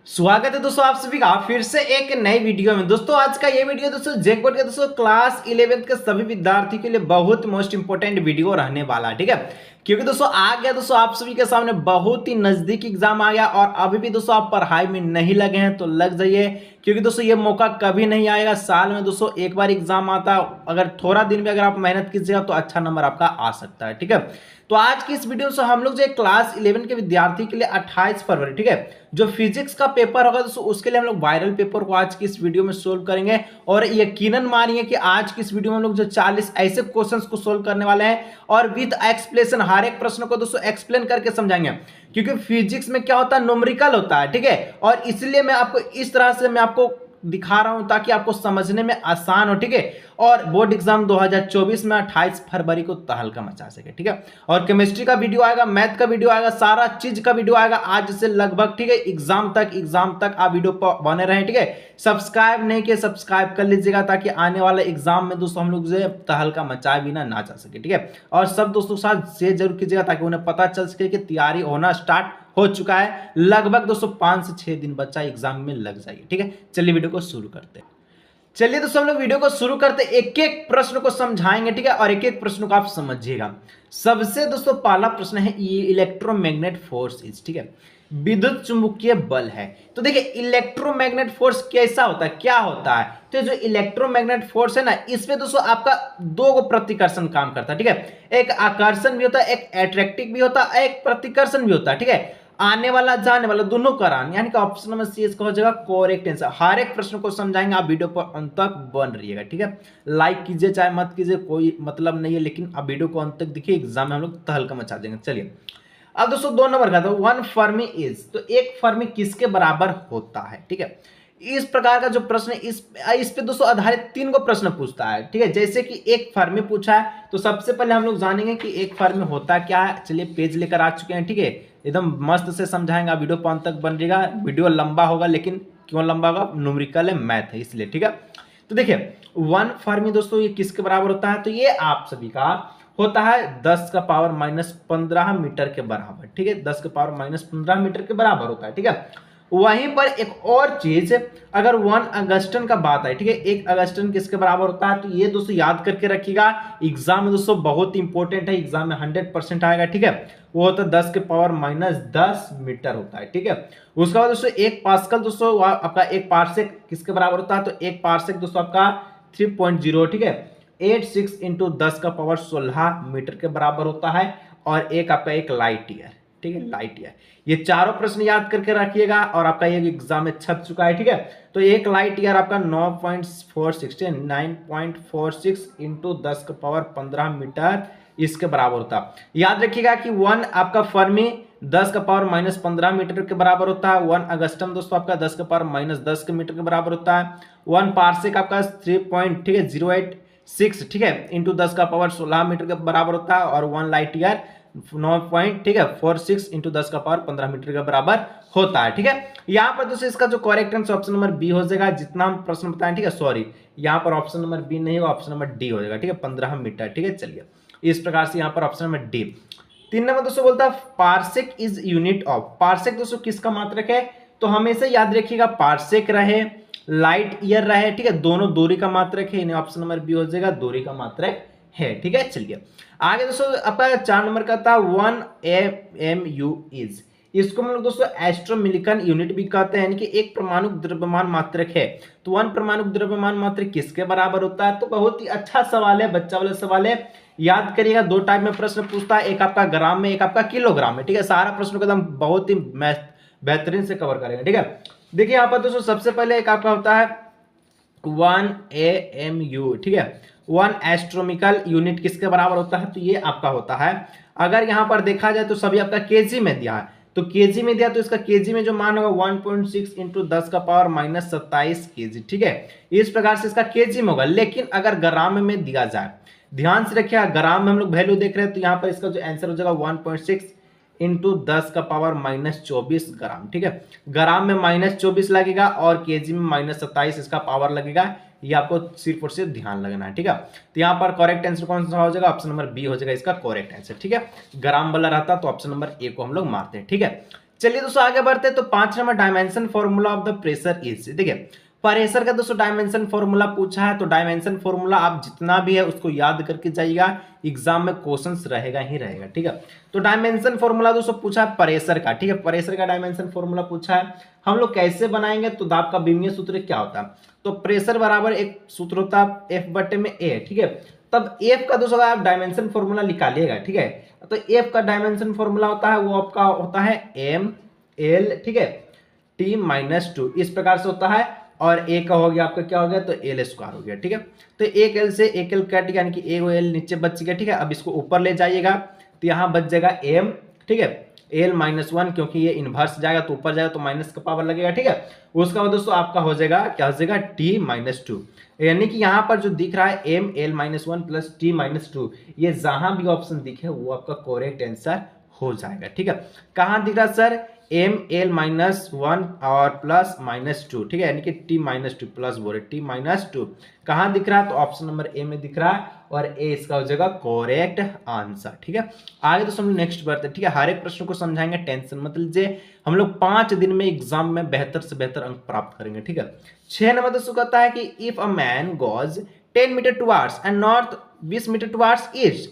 स्वागत है दोस्तों आप सभी का फिर से एक नई वीडियो में। दोस्तों आज का ये वीडियो दोस्तों जैकपॉट के दोस्तों क्लास 11th के सभी विद्यार्थी के लिए बहुत मोस्ट इंपोर्टेंट वीडियो रहने वाला है, ठीक है। क्योंकि दोस्तों आ गया दोस्तों आप सभी के सामने बहुत ही नजदीक एग्जाम आ गया और अभी भी दोस्तों आप पढ़ाई में नहीं लगे हैं तो लग जाइए, क्योंकि दोस्तों ये मौका कभी नहीं आएगा। साल में दोस्तों एक बार एग्जाम आता, अगर थोड़ा दिन में अगर आप मेहनत कीजिएगा तो अच्छा नंबर आपका आ सकता है, ठीक है। तो आज की इस वीडियो से हम लोग जो क्लास 11 के विद्यार्थी के लिए 28 फरवरी, ठीक है, जो फिजिक्स का पेपर होगा दोस्तों उसके लिए हम लोग वायरल पेपर को आज की इस वीडियो में सोल्व करेंगे। और यकीनन मानिए कि आज की इस वीडियो में हम लोग जो 40 ऐसे क्वेश्चंस को सोल्व करने वाले हैं और विद एक्सप्लेनेशन हर एक प्रश्न को दोस्तों एक्सप्लेन करके समझाएंगे, क्योंकि फिजिक्स में क्या होता है, न्यूमेरिकल होता है, ठीक है। और इसलिए मैं आपको इस तरह से मैं आपको दिखा रहा हूं ताकि आपको समझने में आसान हो, ठीक है। और बोर्ड एग्जाम 2024 में 28 फरवरी को तहलका मचा सके, ठीक है। और केमिस्ट्री का वीडियो आएगा, मैथ का वीडियो आएगा, सारा चीज का वीडियो आएगा आज से लगभग, ठीक है, एग्जाम तक आप वीडियो पर बने रहें, ठीक है। सब्सक्राइब नहीं किए सब्सक्राइब कर लीजिएगा ताकि आने वाले एग्जाम में दोस्तों हम लोग जो तहलका मचाए बिना ना जा सके, ठीक है। और सब दोस्तों के साथ शेयर जरूर कीजिएगा ताकि उन्हें पता चल सके कि तैयारी होना स्टार्ट हो चुका है। लगभग दोस्तों 5 से 6 दिन बच्चा एग्जाम में लग जाएगी, ठीक है। चलिए वीडियो को शुरू करते हैं। चलिए दोस्तों हम लोग वीडियो को शुरू करते, एक एक प्रश्न को समझाएंगे, ठीक है, और एक एक प्रश्न को आप समझिएगा। सबसे दोस्तों पहला प्रश्न है ये इलेक्ट्रोमैग्नेट फोर्स इज, ठीक है, विद्युत चुंबकीय बल है। तो देखिए इलेक्ट्रोमैग्नेट फोर्स कैसा होता है, क्या होता है। तो जो इलेक्ट्रोमैग्नेट फोर्स है ना, इसमें दोस्तों आपका दो गो प्रतिकर्षण काम करता है, ठीक है। एक आकर्षण भी होता है, एक अट्रैक्टिव भी होता है, एक प्रतिकर्षण भी होता है, ठीक है। आने वाला जाने वाला दोनों करान, यानी कि ऑप्शन नंबर सी इसका हो जाएगा करेक्ट आंसर। हर एक प्रश्न को समझाएंगे, आप वीडियो पर अंत तक बन रहिएगा, ठीक है। लाइक कीजिए चाहे मत कीजिए कोई मतलब नहीं है, लेकिन आप वीडियो को अंत तक देखिए, एग्जाम में हम लोग तहलका मचा देंगे। चलिए अब दोस्तों 2 नंबर का था, 1 फर्मी इज, तो एक फर्मी किसके बराबर होता है, ठीक है। इस प्रकार का जो प्रश्न इस पे दोस्तों आधारित 3 गो प्रश्न पूछता है, ठीक है। जैसे कि एक फर्मी पूछा है तो सबसे पहले हम लोग जानेंगे कि एक फर्मी होता क्या है। चलिए पेज लेकर आ चुके हैं, ठीक है, एकदम मस्त से समझाएंगे, आप वीडियो पांच तक बन जाएगा। वीडियो लंबा होगा, लेकिन क्यों लंबा होगा, न्यूमेरिकल है, मैथ है, इसलिए, ठीक है। तो देखिए 1 फर्मी दोस्तों ये किसके बराबर होता है, तो ये आप सभी का होता है 10 का पावर -15 मीटर के बराबर, ठीक है। 10 का पावर -15 मीटर के बराबर होता है, ठीक है। वहीं पर एक और चीज, अगर 1 अगस्टन का बात है, ठीक है, 1 अगस्टन किसके बराबर होता है, तो ये दोस्तों याद करके रखिएगा, एग्जाम में दोस्तों बहुत इंपॉर्टेंट है, एग्जाम में 100% आएगा, ठीक है। वो होता है 10 के पावर -10 मीटर होता है, ठीक है। उसके बाद दोस्तों 1 पास्कल दोस्तों आपका 1 पार्सेक किसके बराबर होता है, तो 1 पार्सेक दोस्तों आपका 3.0, ठीक है, 86 इंटू 10 का पावर 16 मीटर के बराबर होता है। और एक आपका एक लाइट ईयर, ठीक है, लाइट ईयर। ये चारों प्रश्न याद करके रखिएगा और आपका ये एग्जाम में छप चुका है, ठीक है। तो एक लाइट ईयर आपका 9.46 इंटू 10 का पावर 15 मीटर इसके बराबर होता है। याद रखिएगा कि 1 आपका फर्मी 10 का पावर -15 मीटर के बराबर होता है। 1 अगस्टम दोस्तों आपका 10 का पावर -10 के मीटर के बराबर होता है। 1 पार्सेक आपका 3.086, ठीक है, इंटू 10 का पावर 16 मीटर के बराबर होता है। और 1 लाइट ईयर 9.46 इंटू 10 का पावर 15 मीटर के बराबर होता है, ठीक है। यहाँ पर दोस्तों इसका जो correct answer option number B हो जाएगा, जितना हम प्रश्न बताएं, ठीक है। सॉरी, यहाँ पर ऑप्शन नंबर बी नहीं होगा, ऑप्शन नंबर डी हो जाएगा, ठीक है, 15 मीटर, ठीक है। चलिए इस प्रकार से यहाँ पर ऑप्शन नंबर डी। 3 नंबर दोस्तों बोलता है parsec is unit of, parsec दोस्तों किसका मात्रक है, तो हमेशा याद रखिएगा पार्सेक रहे, लाइट ईयर रहे, ठीक है, दोनों दूरी का मात्रक है, इन्हें ऑप्शन नंबर बी हो जाएगा, दूरी का मात्रक है, ठीक है। चलिए आगे दोस्तों आपका 4 नंबर का था 1 AMU इज, इसको हम लोग दोस्तों एस्ट्रोमिलिकन यूनिट भी कहते हैं, यानी कि एक परमाणु द्रव्यमान मात्रक है। तो 1 परमाणु द्रव्यमान मात्रक किसके बराबर होता है, तो बहुत ही अच्छा सवाल है, बच्चा वाला सवाल है, याद करिएगा। 2 टाइप में प्रश्न पूछता है, एक आपका ग्राम में, एक आपका किलोग्राम में, ठीक है। सारा प्रश्नों को एकदम बहुत ही बेहतरीन से कवर करेंगे, ठीक है। देखिए यहाँ पर दोस्तों सबसे पहले एक आपका होता है 1 AMU, ठीक है, 1 एस्ट्रोनॉमिकल यूनिट किसके बराबर होता है, तो ये आपका होता है, अगर यहां पर देखा जाए तो सभी आपका केजी में दिया है, तो केजी में दिया तो इसका केजी में जो मान होगा 1.6 इंटू 10 का पावर -27 केजी, ठीक है। इस प्रकार से इसका केजी में होगा। लेकिन अगर ग्राम में दिया जाए, ध्यान से रखिए, ग्राम में हम लोग वैल्यू देख रहे हैं, तो यहाँ पर इसका जो आंसर हो जाएगा 1.6 इंटू 10 का पावर -24 ग्राम, ठीक है। ग्राम में -24 लगेगा और केजी में -27 इसका पावर लगेगा, ये आपको सिर्फ और सिर्फ ध्यान लगना है, ठीक है। तो यहाँ पर करेक्ट आंसर कौन सा हो जाएगा, ऑप्शन नंबर बी हो जाएगा इसका करेक्ट आंसर, ठीक है। ग्राम वाला रहता तो ऑप्शन नंबर ए को हम लोग मारते हैं, ठीक है। चलिए दोस्तों आगे बढ़ते हैं। तो 5 number dimension formula of the pressure is, देखिए प्रेशर का दोस्तों डायमेंशन फॉर्मूला पूछा है, तो डायमेंशन फॉर्मूला आप जितना भी है उसको याद करके जाइएगा, एग्जाम में क्वेश्चंस रहेगा ही रहेगा, ठीक है। तो डायमेंशन फॉर्मूला दोस्तों पूछा है प्रेशर का, ठीक है, प्रेशर का डायमेंशन फॉर्मूला पूछा है। हम लोग कैसे बनाएंगे, तो दाब का बीमीय सूत्र क्या होता है, तो प्रेशर बराबर एक सूत्र होता है F बटे में A, ठीक है। तब F का दोस्तों आप डायमेंशन फॉर्मूला निकालिएगा, ठीक है। तो F का डायमेंशन फॉर्मूला होता है, वो आपका होता है ML, ठीक है, T-2 इस प्रकार से होता है। और ए का हो गया आपका क्या हो गया, तो एल स्क्वायर हो गया, ठीक है। तो एक एल से एक एल कट गया, यानी कि एक एल नीचे बच गया, ठीक है। अब इसको ऊपर ले जाइएगा तो यहाँ बच जाएगा एम, ठीक है, L-1, क्योंकि ये इनवर्स जाएगा तो ऊपर जाएगा तो माइनस का पावर लगेगा, ठीक है। उसका बाद दोस्तों आपका हो जाएगा क्या हो जाएगा T-2, यानी कि यहाँ पर जो दिख रहा है ML-1 प्लस T-2, ये जहां भी ऑप्शन दिखे वो आपका करेक्ट आंसर हो जाएगा, ठीक है। कहाँ दिख रहा है सर, ML-1 और प्लस -2, ठीक है, यानी कि T-2 प्लस बोले T-2 कहाँ दिख रहा है, तो ऑप्शन नंबर ए में दिख रहा है, और ए इसका हो जाएगा करेक्ट आंसर, ठीक है। आगे तो हम लोग नेक्स्ट बढ़ते हैं, ठीक है। हर एक प्रश्न को समझाएंगे, टेंशन मत लीजिए, हम लोग 5 दिन में एग्जाम में बेहतर से बेहतर अंक प्राप्त करेंगे, ठीक है। 6 नंबर दोस्तों कहता है कि if a man goes 10 metre towards and north 20 metre towards east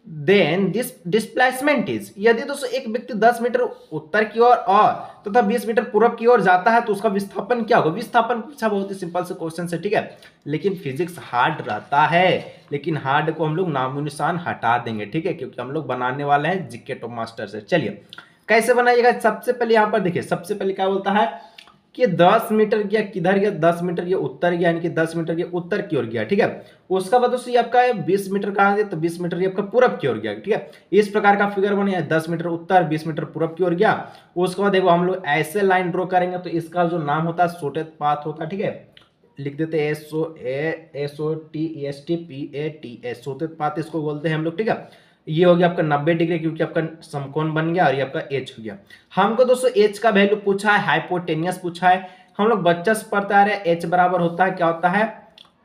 then this displacement is, यदि दोस्तों एक व्यक्ति 10 मीटर उत्तर की ओर और तथा 20 मीटर पूर्व की ओर जाता है तो उसका विस्थापन क्या होगा। विस्थापन पूछा, बहुत ही सिंपल से क्वेश्चन है, ठीक है। लेकिन फिजिक्स हार्ड रहता है, लेकिन हार्ड को हम लोग नामो निशान हटा देंगे, ठीक है, क्योंकि हम लोग बनाने वाले हैं जीके टॉप मास्टर से। चलिए कैसे बनाइएगा, सबसे पहले यहाँ पर देखिए, सबसे पहले क्या बोलता है कि 10 मीटर गया किधर गया, 10 मीटर ये उत्तर गया, यानी कि 10 मीटर ये उत्तर की ओर गया, ठीक है। उसका बाद दोस्तों आपका 20 मीटर कहाँ गया, तो 20 मीटर ये आपका पूरब की ओर गया, ठीक है। इस प्रकार का फिगर बने, 10 मीटर उत्तर 20 मीटर पूरब की ओर गया। उसके बाद देखो हम लोग ऐसे लाइन ड्रॉ करेंगे, तो इसका जो नाम होता है शॉर्टेस्ट पाथ होता है, ठीक है। लिख देते हैं SOTESTPATS, शॉर्टेस्ट पाथ इसको बोलते हैं हम लोग, ठीक है। ये हो गया आपका 90 डिग्री, क्योंकि आपका समकोण बन गया, और ये आपका एच हो गया। हमको दोस्तों एच का वैल्यू पूछा है, हाइपोटेनियस पूछा है। हम लोग बच्चा से पढ़ते आ रहे हैं, एच बराबर होता है क्या होता है,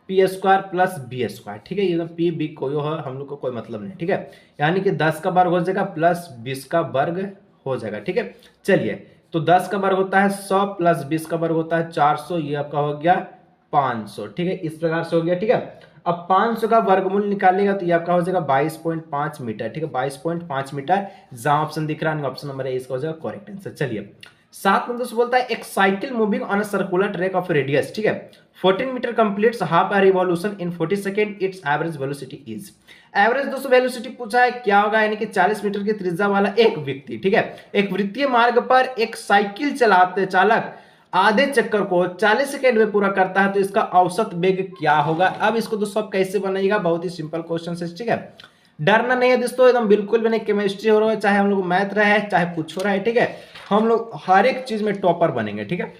p square plus b square, ठीक है। ये पी बी कोई हो, हम लोग को कोई मतलब नहीं, ठीक है। यानी कि 10 का वर्ग हो जाएगा प्लस 20 का वर्ग हो जाएगा, ठीक है। चलिए तो 10 का वर्ग होता है 100 प्लस 20 का वर्ग होता है 400, ये आपका हो गया 500, ठीक है। इस प्रकार से हो गया, ठीक है। अब 500 का वर्गमूल निकालेगा तो ये आपका हो जाएगा 22.5 मीटर, ठीक है, 22.5 मीटर, जहां ऑप्शन दिख रहा है ऑप्शन नंबर ए इसका हो जाएगा करेक्ट आंसर। चलिए 7 में दोस्तों बोलता है एक cycle moving on a circular track of radius, ठीक है, 14 metre completes half a revolution in 40 second, its average velocity is. Average दोस्तों वेलोसिटी पूछा है क्या होगा, यानी कि 40 मीटर की त्रिज्या वाला एक व्यक्ति, ठीक है, एक वृत्तीय मार्ग पर एक साइकिल चलाते चालक आधे चक्कर को 40 सेकंड में पूरा करता है, तो इसका औसत वेग क्या होगा। अब इसको दोस्तों आप कैसे बनाइएगा, बहुत ही सिंपल क्वेश्चन है, ठीक है। डरना नहीं है दोस्तों, एकदम बिल्कुल भी नहीं। केमिस्ट्री हो रहा है, चाहे हम लोग मैथ रहे हैं, चाहे कुछ हो रहा है, ठीक है, हम लोग हर एक चीज में टॉपर बनेंगे, ठीक है,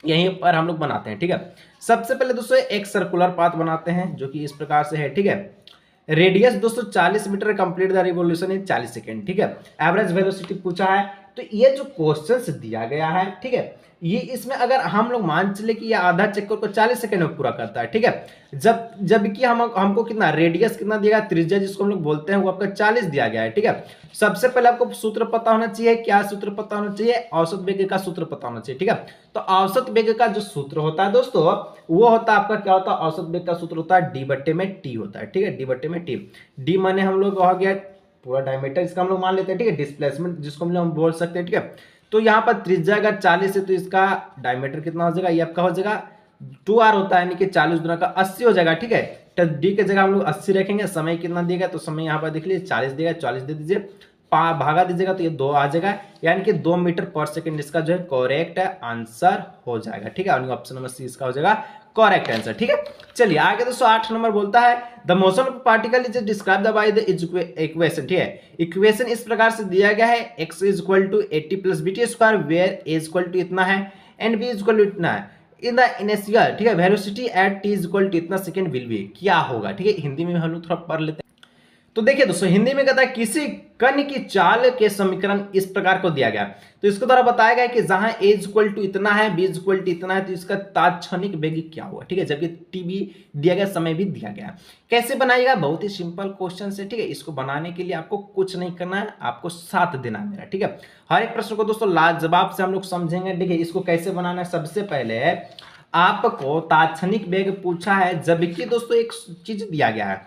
यहीं पर हम लोग बनाते हैं, ठीक है। सबसे पहले दोस्तों एक सर्कुलर पाथ बनाते हैं, जो कि इस प्रकार से है, ठीक है। रेडियस दोस्तों 40 metre, complete the revolution in 40 second, ठीक है। एवरेज वेलोसिटी पूछा है, तो ये जो क्वेश्चंस दिया गया है, ठीक है, ये इसमें अगर हम लोग मान चले कि ये आधा चक्कर को 40 सेकंड में पूरा करता है, ठीक है, जबकि हमको कितना रेडियस कितना दिया, त्रिज्या जिसको हम लोग बोलते हैं वो आपका 40 दिया गया है, ठीक है। सबसे पहले आपको सूत्र पता होना चाहिए, क्या सूत्र पता होना चाहिए, औसत वेग का सूत्र पता होना चाहिए, ठीक है। तो औसत वेग का जो सूत्र होता है दोस्तों, वो होता है आपका क्या होता है, औसत वेग का सूत्र होता है डी बट्टे में टी होता है, ठीक है, डी बट्टे में टी। डी माने हम लोग हो गया पूरा डायमीटर, इसका हम लोग मान लेते हैं, ठीक है, डिस्प्लेसमेंट जिसको हम बोल सकते हैं, ठीक है। तो यहाँ पर त्रिज्या अगर 40 है तो इसका डायमीटर कितना हो जाएगा, ये आपका हो जाएगा 2r होता है, यानी कि 40 गुना का 80 हो जाएगा, ठीक है। तो डी के जगह हम लोग 80 रखेंगे। समय कितना दिएगा, तो समय यहाँ पर देख लीजिए 40 देगा, 40 दे दीजिए, भागा दीजिएगा तो ये 2 आ जाएगा, यानी कि 2 मीटर पर सेकंड इसका जो है करेक्ट आंसर हो जाएगा, ठीक है। ऑप्शन नंबर सी इसका हो जाएगा करेक्ट आंसर, ठीक है। चलिए आगे दोस्तों 8 नंबर बोलता है the motion of particle is describe by the equation, ठीक है। इक्वेशन इस प्रकार से दिया गया है, x is equal to 80 plus bt square, where a is equal to इतना है and b is equal to इतना है इन द इनिशियल, ठीक है, velocity at t is equal to इतना सेकंड विल बी, क्या होगा, ठीक है। हिंदी में हम लोग थोड़ा पढ़ लेते हैं। तो देखिए दोस्तों, हिंदी में कहता है किसी कण की चाल के समीकरण इस प्रकार को दिया गया, तो इसके द्वारा बताया गया कि जहां a इक्वल टू इतना है, b इक्वल टू इतना है, तो इसका तात्क्षणिक वेग क्या हुआ, ठीक है, जबकि t भी दिया गया, समय भी दिया गया। कैसे बनाइएगा, बहुत ही सिंपल क्वेश्चन है, ठीक है। इसको बनाने के लिए आपको कुछ नहीं करना है, आपको साथ देना है मेरा, ठीक है। हर एक प्रश्न को दोस्तों लाजवाब से हम लोग समझेंगे। देखिए इसको कैसे बनाना है, सबसे पहले आपको तात्क्षणिक वेग पूछा है, जबकि दोस्तों एक चीज दिया गया है,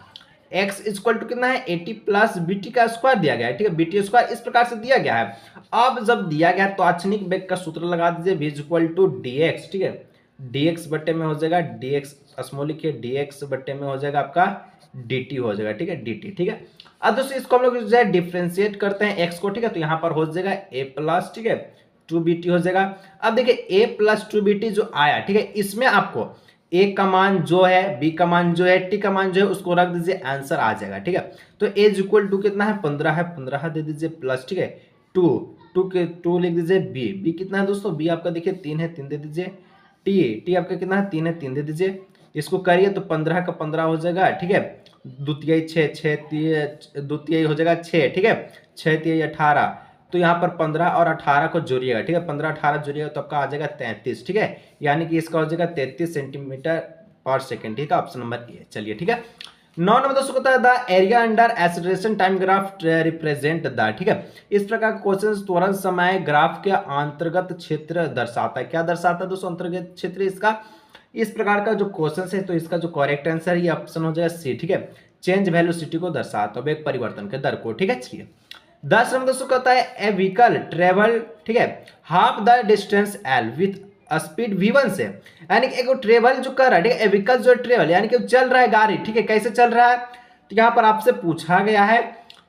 x इक्वल टू कितना है 80 प्लस बीटी का स्क्वायर दिया गया है, ठीक है, बीटी स्क्वायर इस प्रकार से दिया गया है। अब जब दिया गया तो तात्क्षणिक वेग का सूत्र लगा दीजिए, v इक्वल टू dx, ठीक है, dx बट्टे में हो जाएगा dx, स्मॉल लिखिए, dx बट्टे में हो जाएगा आपका dt हो जाएगा, ठीक है, dt, ठीक है। अब दोस्तों इसको हम लोग जो है डिफरेंशिएट करते हैं x को, ठीक है, तो यहाँ पर हो जाएगा a प्लस, ठीक है, 2bt हो जाएगा। अब देखिए a प्लस 2bt जो आया, ठीक है, इसमें आपको a का मान जो है, b का मान जो है, t का मान जो है, उसको रख दीजिए, आंसर आ जाएगा, ठीक है। तो a इक्वल टू कितना है 15 है, 15 दे दीजिए प्लस, ठीक है, 2 लिख दीजिए, b कितना है दोस्तों, b आपका देखिए 3 है, 3 दे दीजिए, t आपका कितना है 3 है, 3 दे दीजिए। इसको करिए तो 15 का 15 हो जाएगा, ठीक है, द्वितीय 6 द्वितीय हो जाएगा 6, ठीक है, 6 3 18, तो यहाँ पर 15 और 18 को जोड़िएगा, ठीक है, 15 18 जोड़िएगा तो आपका आ जाएगा 33, ठीक है, यानी कि इसका हो जाएगा 33 सेंटीमीटर पर सेकेंड, ठीक है, ऑप्शन नंबर ए। चलिए ठीक है, 9 नंबर दोस्तों कहता है the area under acceleration time graph represent the, ठीक है, इस प्रकार का क्वेश्चन त्वरण समय ग्राफ के अंतर्गत क्षेत्र दर्शाता है। क्या दर्शाता है दोस्तों, अंतर्गत क्षेत्र इसका। इस प्रकार का जो क्वेश्चन है तो इसका जो करेक्ट आंसर ये ऑप्शन हो जाएगा सी, ठीक है, चेंज वेलोसिटी को दर्शाता है, वेग परिवर्तन के दर को, ठीक है। चलिए 10 नंबर दोस्तों कहता है ए व्हीकल ट्रेवल, ठीक है, half the distance L with speed v1 से, यानी कि एक ट्रेवल जो कर रहा है, ठीक है, व्हीकल जो ट्रेवल यानी कि चल रहा है गाड़ी, ठीक है, कैसे चल रहा है, तो यहाँ पर आपसे पूछा गया है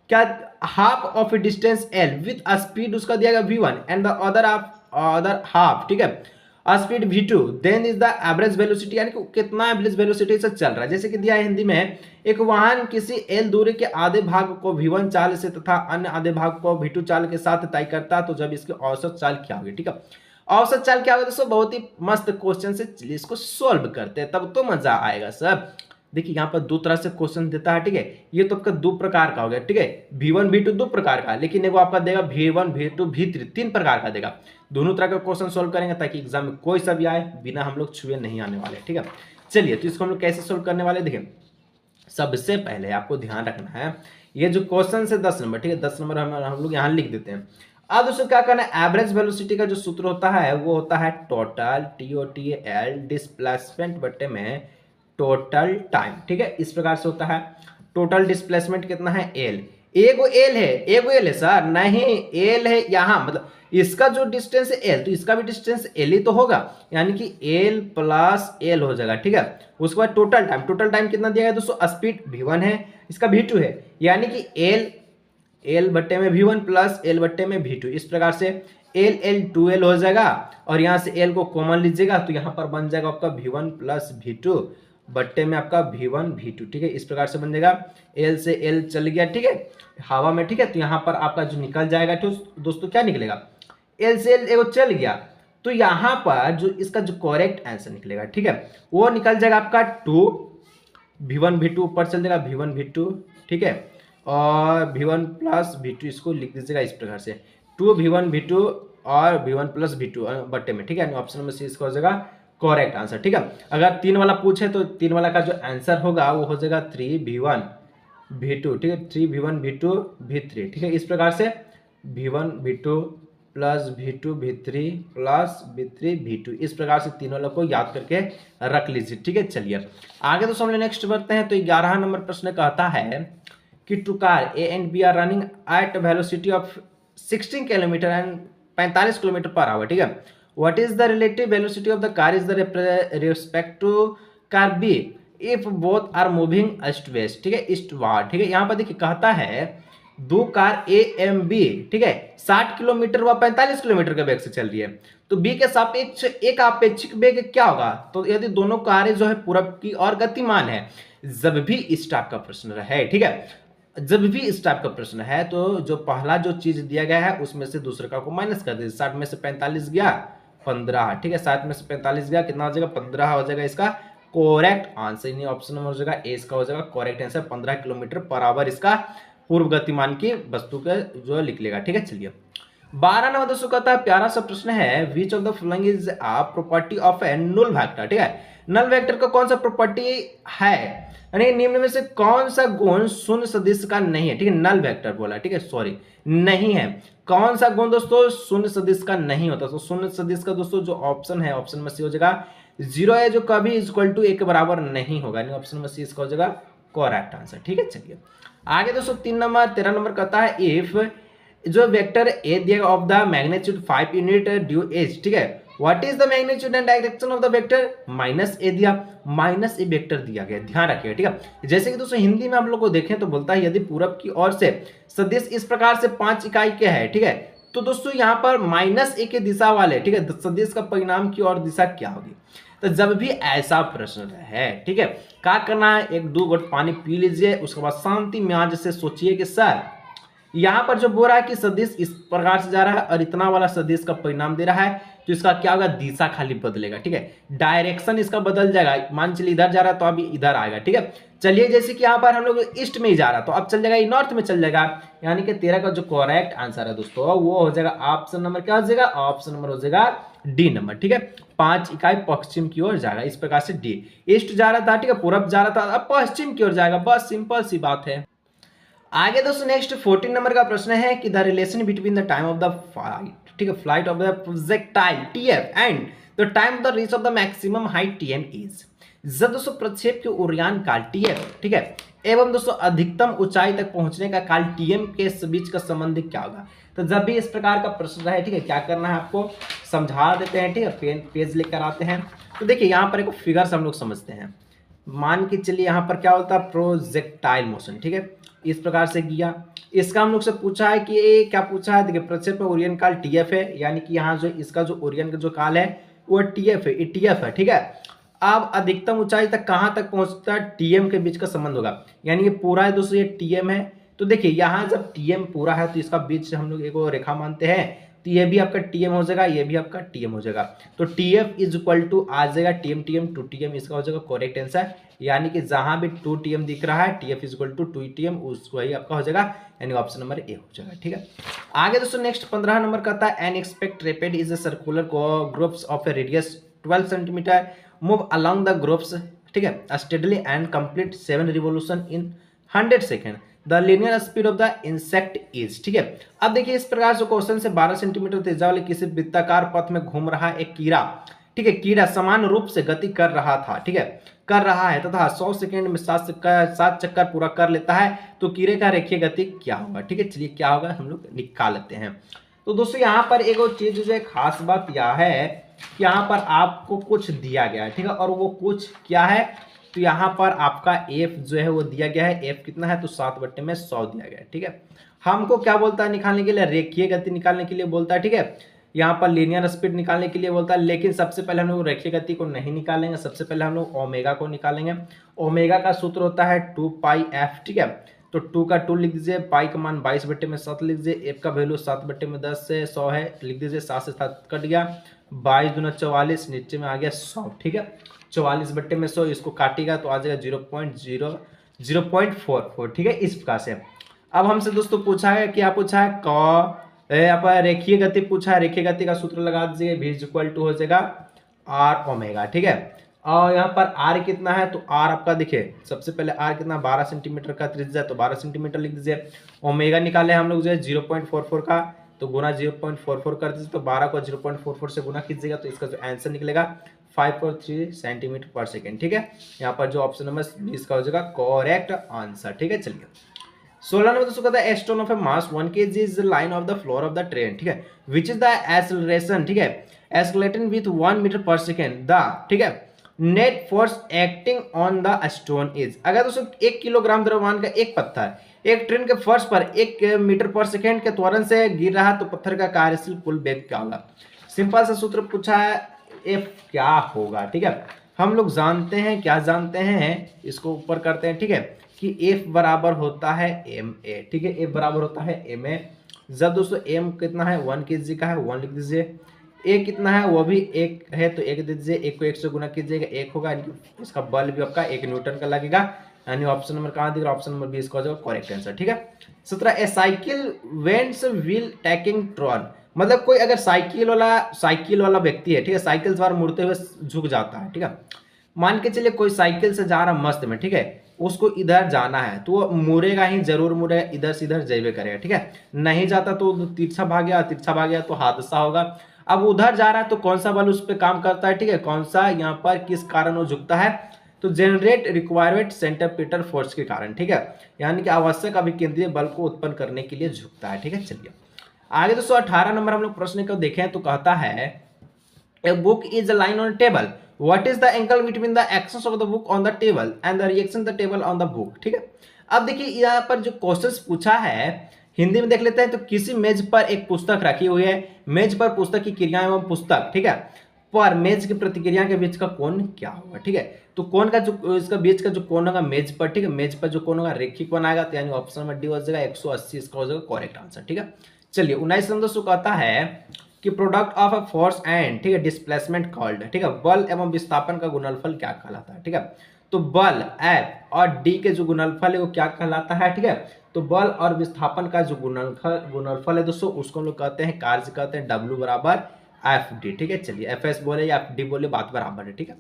क्या half of distance L with speed उसका दिया गया v1 and the other half, ठीक है, speed v2, then is the average velocity, यानी कि कितना एवरेज वेलोसिटी से चल रहा है। जैसे कि दिया है हिंदी में, एक वाहन किसी l दूरी के आधे भाग को v1 चाल से तथा अन्य आधे भाग को v2 चाल के साथ तय करता है, तो जब इसकी औसत चाल क्या होगी, ठीक है, औसत चाल क्या होगा दोस्तों, बहुत ही मस्त क्वेश्चन से, चलिए इसको सॉल्व करते हैं, तब तो मजा आएगा सब। देखिए यहाँ पर दो तरह से क्वेश्चन देता है, ठीक है, ये तो आपका दो प्रकार का हो गया, ठीक है, v1 v2 दो प्रकार का, लेकिन वो आपका देगा v1 v2 v3 तीन प्रकार का देगा। दोनों तरह का क्वेश्चन सॉल्व करेंगे ताकि एग्जाम में कोई सा भी आए बिना हम लोग छुए नहीं आने वाले, ठीक है। चलिए तो इसको हम लोग कैसे सॉल्व करने वाले, देखिए सबसे पहले आपको ध्यान रखना है ये जो क्वेश्चन है 10 नंबर, ठीक है, 10 नंबर हम लोग यहाँ लिख देते हैं। अब दोस्तों क्या करना है, एवरेज वेलोसिटी का जो सूत्र होता है वो होता है टोटल TOTL डिस्प्लेसमेंट बट्टे में टोटल टाइम, ठीक है, इस प्रकार से होता है। टोटल डिस्प्लेसमेंट कितना है L, एगो L है सर, नहीं L है यहाँ, मतलब इसका जो डिस्टेंस है L, तो इसका भी डिस्टेंस L ही तो होगा, यानी कि L प्लस L हो जाएगा, ठीक है। उसके बाद टोटल टाइम कितना दिया है दोस्तों, स्पीड v1 है, इसका v2 है, यानी कि L बट्टे में v1 प्लस L बट्टे में v2, इस प्रकार से L 2L हो जाएगा, और यहाँ से L को कॉमन लीजिएगा तो यहाँ पर बन जाएगा आपका v1 प्लस v2 बट्टे में आपका v1 v2, ठीक है, इस प्रकार से बन जाएगा। L से L चल गया, ठीक है, हवा में, ठीक है, तो यहाँ पर आपका जो निकल जाएगा तो दोस्तों क्या निकलेगा, L से L एगो चल गया, तो यहाँ पर जो इसका जो करेक्ट आंसर निकलेगा, ठीक है, वो निकल जाएगा आपका 2 v1 v2 ऊपर चल जाएगा v1 v2, ठीक है, और v1 प्लस v2 इसको लिख दीजिएगा इस प्रकार से 2 v1 v2 और v1 प्लस v2 बट्टे में, ठीक है, ऑप्शन नंबर सी इसका हो जाएगा करेक्ट आंसर, ठीक है। अगर 3 वाला पूछे तो 3 वाला का जो आंसर होगा वो हो जाएगा 3 v1 v2, ठीक है, 3 v1 v2 v3, ठीक है, इस प्रकार से v1 v2 plus v2 v3 plus v3 v2, इस प्रकार से तीनों वालों को याद करके रख लीजिए, ठीक है। चलिए आगे तो हमने नेक्स्ट बढ़ते हैं। तो 11 नंबर प्रश्न कहता है कि two car A and B are running at velocity of 16 kilometre and 45 kilometre per hour, ठीक है, what is the relative velocity of the car is the respect to car B if both are moving east west, ठीक है, ईस्टवार्ड, ठीक है। यहाँ पर देखिए कहता है दो कार A एम B, ठीक है, 60 किलोमीटर व 45 किलोमीटर के वेग से चल रही है, तो B के सापेक्ष एक अपेक्षिक वेग क्या होगा, तो यदि दोनों कारें जो है पूरब की और गतिमान है, जब भी इस टाइप का प्रश्न है, ठीक है, जब भी इस टाइप का प्रश्न है तो जो पहला जो चीज दिया गया है उसमें से दूसरे का को माइनस कर दीजिए, 60 में से 45 गया 15, ठीक है, 60 में से 45 गया कितना हो जाएगा 15 हो जाएगा इसका करेक्ट आंसर। यानी ऑप्शन नंबर हो जाएगा ए इसका हो जाएगा correct answer. 15 kilometre per our इसका पूर्व गतिमान की वस्तु का जो लिख लेगा। ठीक है, चलिए 12 नंबर दोस्तों कहता है प्यारा सा प्रश्न है, which of the following is a property of A null vector. ठीक है, नल वेक्टर का कौन सा प्रॉपर्टी है, यानी निम्न में से कौन सा गुण शून्य सदिश का नहीं है। ठीक है, नल वेक्टर बोला, ठीक है, सॉरी नहीं है। कौन सा गुण दोस्तों शून्य सदिश का नहीं होता, तो शून्य सदिश का दोस्तों जो ऑप्शन है, ऑप्शन में सी हो जाएगा जीरो है, जो कभी इक्वल टू ए के बराबर नहीं होगा, यानी ऑप्शन में सी इसका हो जाएगा करेक्ट आंसर। ठीक है, चलिए आगे दोस्तों 13 नंबर कहता है, इफ जो वेक्टर ए दिया of the magnitude 5 unit due east. ठीक है, what is the magnitude and direction of the vector, minus a दिया, माइनस ए वेक्टर दिया गया, ध्यान रखिएगा। ठीक है, जैसे कि दोस्तों हिंदी में आप लोग को देखें तो बोलता है यदि पूरब की ओर से सदिश इस प्रकार से 5 इकाई के है। ठीक है, तो दोस्तों यहाँ पर माइनस ए के दिशा वाले, ठीक है, सदिश का परिणाम की ओर दिशा क्या होगी। तो जब भी ऐसा प्रश्न है, ठीक है, क्या करना है, एक दो घुट पानी पी लीजिए, उसके बाद शांति मिजाज से सोचिए कि सर यहाँ पर जो बोल रहा है कि सदिश इस प्रकार से जा रहा है और इतना वाला सदिश का परिणाम दे रहा है, तो इसका क्या होगा, दिशा खाली बदलेगा। ठीक है, डायरेक्शन इसका बदल जाएगा, मान चलिए इधर जा रहा है तो अभी इधर आएगा। ठीक है, चलिए जैसे कि यहाँ पर हम लोग ईस्ट में ही जा रहा तो अब चल जाएगा ये नॉर्थ में चल जाएगा, यानी कि 13 का जो करेक्ट आंसर है दोस्तों वो हो जाएगा ऑप्शन नंबर क्या हो जाएगा, ऑप्शन नंबर हो जाएगा डी नंबर। ठीक है, 5 इकाई पश्चिम की ओर जाएगा, इस प्रकार से डी। ईस्ट जा रहा था, ठीक है, पूरब जा रहा था, अब पश्चिम की ओर जाएगा, बस सिंपल सी बात है। आगे दोस्तों नेक्स्ट 14 नंबर का प्रश्न है कि the relation between the time of the flight, ठीक है, flight of the projectile TF and the time of the reach of the maximum height TM is. जब दोस्तों प्रक्षेप के उड़ान काल टीएफ, ठीक है, एवं दोस्तों अधिकतम ऊंचाई तक पहुंचने का काल टीएम के बीच का संबंध क्या होगा। तो जब भी इस प्रकार का प्रश्न है, ठीक है, क्या करना है आपको समझा देते हैं। ठीक है, पेज लेकर आते हैं, तो देखिए यहाँ पर एक फिगर से हम लोग समझते हैं। मान के चलिए यहाँ पर क्या होता है, प्रोजेक्टाइल मोशन। ठीक है, इस प्रकार से किया, इसका हम लोग से पूछा है कि ये क्या पूछा है, देखिए प्रक्षेप में ओरियन काल टीएफ है, यानी कि यहाँ जो इसका जो ओरियन का जो काल है वो टीएफ है, टीएफ है। ठीक है, अब अधिकतम ऊंचाई तक कहाँ तक पहुंचता है, टीएम के बीच का संबंध होगा, यानी ये पूरा है दोस्तों, ये टीएम है। तो देखिए यहाँ जब टीएम पूरा है तो इसका बीच से हम लोग एक रेखा मानते हैं, तो ये भी आपका टीएम हो जाएगा, ये भी आपका टीएम हो जाएगा। तो टीएफ इज इक्वल टू आ जाएगा टीएम टीएम 2 टीएम, इसका हो जाएगा करेक्ट आंसर। यानी कि जहां भी 2 टीएम दिख रहा है, tf is equal to 2 tm, उसको ही आपका हो जाएगा, यानी ऑप्शन नंबर ए हो जाएगा। ठीक है, आगे दोस्तों नेक्स्ट 15 नंबर कहता है, an expect rapid is a circular groups of a radius 12 centimetre move along the groups, ठीक है, steadily and complete 7 revolution in 100 second, the linear speed of the insect is. ठीक है, अब देखिए इस प्रकार से क्वेश्चन से 12 सेंटीमीटर तेजा वाले किसी वृत्ताकार पथ में घूम रहा एक कीड़ा, ठीक है, कीड़ा समान रूप से गति कर रहा था, ठीक है, कर रहा है तथा 100 सेकेंड में 7 चक्कर पूरा कर लेता है, तो कीड़े का रेखीय गति क्या होगा। ठीक है, चलिए क्या होगा हम लोग निकाल लेते हैं। तो दोस्तों यहाँ पर एक और चीज जो खास बात यह है कि यहाँ पर आपको कुछ दिया गया है, ठीक है, और वो कुछ क्या है, तो यहाँ पर आपका एफ जो है वो दिया गया है, एफ कितना है, तो 7/100 दिया गया है। ठीक है, हमको क्या बोलता है निकालने के लिए, रेखीय गति निकालने के लिए बोलता है। ठीक है, यहाँ पर लीनियर स्पीड निकालने के लिए बोलता है, लेकिन सबसे पहले हम लोग रेखीय गति को नहीं निकालेंगे, सबसे पहले हम लोग ओमेगा को निकालेंगे। ओमेगा का सूत्र होता है 2πf। ठीक है, तो 2 का 2 लिख दीजिए, पाई का मान 22/7 लिख दीजिए, एफ का वैल्यू 7/10 से 100 है, लिख दीजिए, 7 से 7 कट गया, 22 दूना 44, नीचे में आ गया 100। ठीक है, 44/100, इसको काटेगा तो आ जाएगा 0.44। ठीक है, इस प्रकार से। अब हमसे दोस्तों पूछा है, क्या पूछा है, यहाँ पर रेखीय गति पूछा है, रेखीय गति का सूत्र लगा दीजिए, v इक्वल टू हो जाएगा आर ओमेगा। ठीक है, और यहाँ पर r कितना है, तो r आपका देखिए सबसे पहले r कितना, 12 सेंटीमीटर का त्रिज्या, तो 12 सेंटीमीटर लिख दीजिए। ओमेगा निकाले हम लोग जो है 0.44 का, तो गुना 0.44 कर दीजिए, तो 12 को 0.44 से गुना कीजिएगा, तो इसका जो आंसर निकलेगा 543 सेंटीमीटर पर सेकेंड। ठीक है, यहाँ पर जो ऑप्शन नंबर 20 का हो जाएगा करेक्ट आंसर। ठीक है, चलिए 16 नंबर दोस्तों कहता है, stone of A mass 1 kg is line of the floor of the train. ठीक है, विच इज द एक्सेलरेशन, ठीक है, एक्सेलरेटिंग विथ 1 मीटर पर सेकेंड, द, ठीक है, net force acting on the stone is. अगर दोस्तों 1 किलोग्राम द्रव्यमान का एक पत्थर एक ट्रेन के फर्श पर 1 मीटर पर सेकेंड के त्वरण से गिर रहा, तो पत्थर का कार्यशील कुल वेग क्या होगा। सिंपल सा सूत्र पूछा है, एफ क्या होगा। ठीक है, हम लोग जानते हैं, क्या जानते हैं, इसको ऊपर करते हैं। ठीक है, कि एफ बराबर होता है एम ए। ठीक है, एफ बराबर होता है एम ए। जब दोस्तों एम कितना है, 1 kg का है, 1 लिख दीजिए, एक कितना है, वो भी एक है, तो एक दे दीजिए, एक को एक से गुना कीजिएगा, एक होगा, यानी कि उसका बल भी आपका 1 न्यूटन का लगेगा, यानी ऑप्शन नंबर कहाँ दिख रहा है, ऑप्शन नंबर 20 का हो जाएगा करेक्ट आंसर। ठीक है। 17 a cycle vents wheel taking turn, मतलब कोई अगर साइकिल वाला व्यक्ति है, ठीक है, साइकिल सवार मुड़ते हुए झुक जाता है, ठीक है, मान के चलिए कोई साइकिल से जा रहा मस्त में, ठीक है, उसको इधर जाना है तो वो मुड़ेगा ही, जरूर मुड़ेगा, इधर से इधर जेबे करेगा, ठीक है, नहीं जाता तो तिरछा भाग गया तो हादसा होगा। अब उधर जा रहा है तो कौन सा बल उस पर काम करता है, ठीक है, कौन सा यहाँ पर किस कारण वो झुकता है, तो जनरेट रिक्वायरमेंट सेंट्रीपिटल फोर्स के कारण, ठीक है, यानी कि आवश्यक अभिकेंद्रीय बल को उत्पन्न करने के लिए झुकता है। ठीक है, चलिए आगे दोस्तों 18 नंबर हम लोग प्रश्न को देखें तो कहता है a book is a line on table, what is the angle between the actions of the book on the table and the reaction the table on the book. ठीक है, अब देखिए यहाँ पर जो क्वेश्चंस पूछा है हिंदी में देख लेते हैं। तो किसी मेज पर एक पुस्तक रखी हुई है, मेज पर पुस्तक की क्रिया एवं पुस्तक, ठीक है, पर मेज की प्रतिक्रिया के बीच का कोण क्या होगा। ठीक है, तो कोण का जो इसका बीच का जो कोण होगा मेज पर, ठीक है, मेज पर जो कोण होगा रेखिक कोण आएगा, तो यानी ऑप्शन नंबर डी हो जाएगा 180, इसका हो जाएगा करेक्ट आंसर। ठीक है, चलिए 19 नंबर दोस्तों कहता है कि product of a force and, ठीक है, डिस्प्लेसमेंट कॉल्ड, ठीक है, बल एवं विस्थापन का गुणनफल क्या कहलाता है। ठीक है, तो बल F और D के जो गुणनफल है वो क्या कहलाता है। ठीक है, तो बल और विस्थापन का जो गुणनफल है दोस्तों उसको हम लोग कहते हैं, कार्य कहते हैं W बराबर FD। ठीक है, चलिए FS बोले या FD बोले बात बराबर है। ठीक है,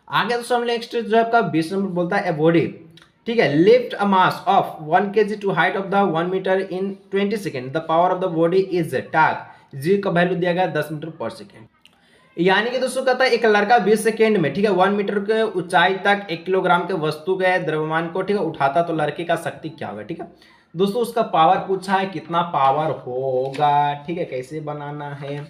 आगे दोस्तों हम नेक्स्ट जो है आपका 20 नंबर बोलता है ए बॉडी, ठीक है, lift a mass of 1 kg to height of the 1 metre in 20 second, the power of the body is talk, g का वैल्यू दिया गया 10 मीटर पर सेकेंड। यानी कि दोस्तों कहता है एक लड़का 20 सेकेंड में, ठीक है, 1 मीटर के ऊंचाई तक 1 किलोग्राम के वस्तु के द्रव्यमान को, ठीक है, उठाता, तो लड़के का शक्ति क्या होगा। ठीक है दोस्तों, उसका पावर पूछा है, कितना पावर होगा। ठीक है, कैसे बनाना है,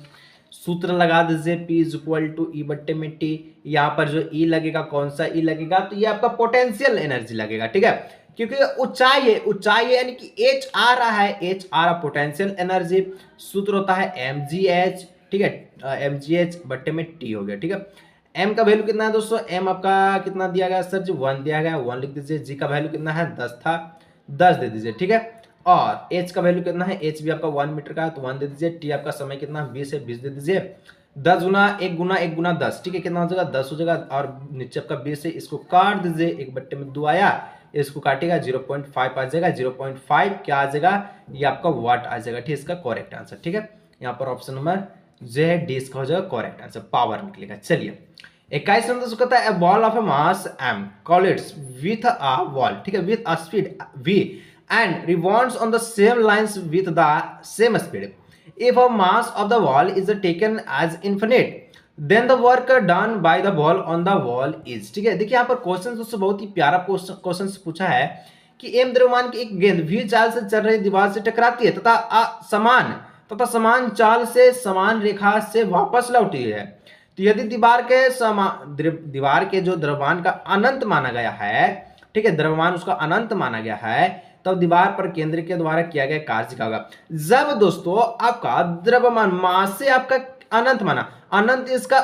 सूत्र लगा दीजिए, P इज इक्वल टू ई बट्टे में टी, यहाँ पर जो ई लगेगा, कौन सा ई लगेगा, तो ये आपका पोटेंशियल एनर्जी लगेगा। ठीक है, क्योंकि ऊंचाई है यानी कि एच आ रहा है, एच आ रहा पोटेंशियल एनर्जी, सूत्र होता है mgh। ठीक है, mgh बट्टे में टी हो गया। ठीक है, m का वैल्यू कितना है दोस्तों, m आपका कितना दिया गया सर जी, 1 दिया गया, 1 लिख दीजिए। g का वैल्यू कितना है, 10 था, 10 दे दीजिए। ठीक है, और h का वैल्यू कितना है, h भी आपका 1 मीटर का है, तो 1 दे दीजिए। t आपका समय कितना 20 है, 20 दे दीजिए। 10 गुना 1 गुना 1 गुना 10, ठीक है, कितना हो जाएगा, 10 हो जाएगा, और नीचे आपका 20 है, इसको काट दीजिए, 1 बट्टे में 2 आया, इसको काटेगा 0.5 आ जाएगा, 0.5 क्या आ जाएगा, ये आपका वाट आ जाएगा। ठीक है, इसका करेक्ट आंसर। ठीक है, यहाँ पर ऑप्शन नंबर जो है डी इसका हो जाएगा करेक्ट आंसर, पावर निकलेगा। चलिए 21 नंबर कहता है ball of A mass m collides with a wall, ठीक है, with a speed v and revolves on the same lines with the same speed. If a mass of the wall is taken as infinite, then the work done by the ball on the wall is, ठीक है, देखिए यहाँ पर question दोस्तों बहुत ही प्यारा question पूछा है कि m द्रव्यमान की एक गेंद v चाल से चल रही दीवार से टकराती है तथा समान चाल से समान रेखा से वापस लौटी है। तो यदि दीवार के जो द्रव्यमान का अनंत माना गया है, ठीक है, द्रव्यमान उसका अनंत माना गया है, तब दीवार पर केंद्र के द्वारा किया गया कार्य क्या होगा। जब दोस्तों आपका द्रव्यमान मास से आपका अनंत माना, अनंत इसका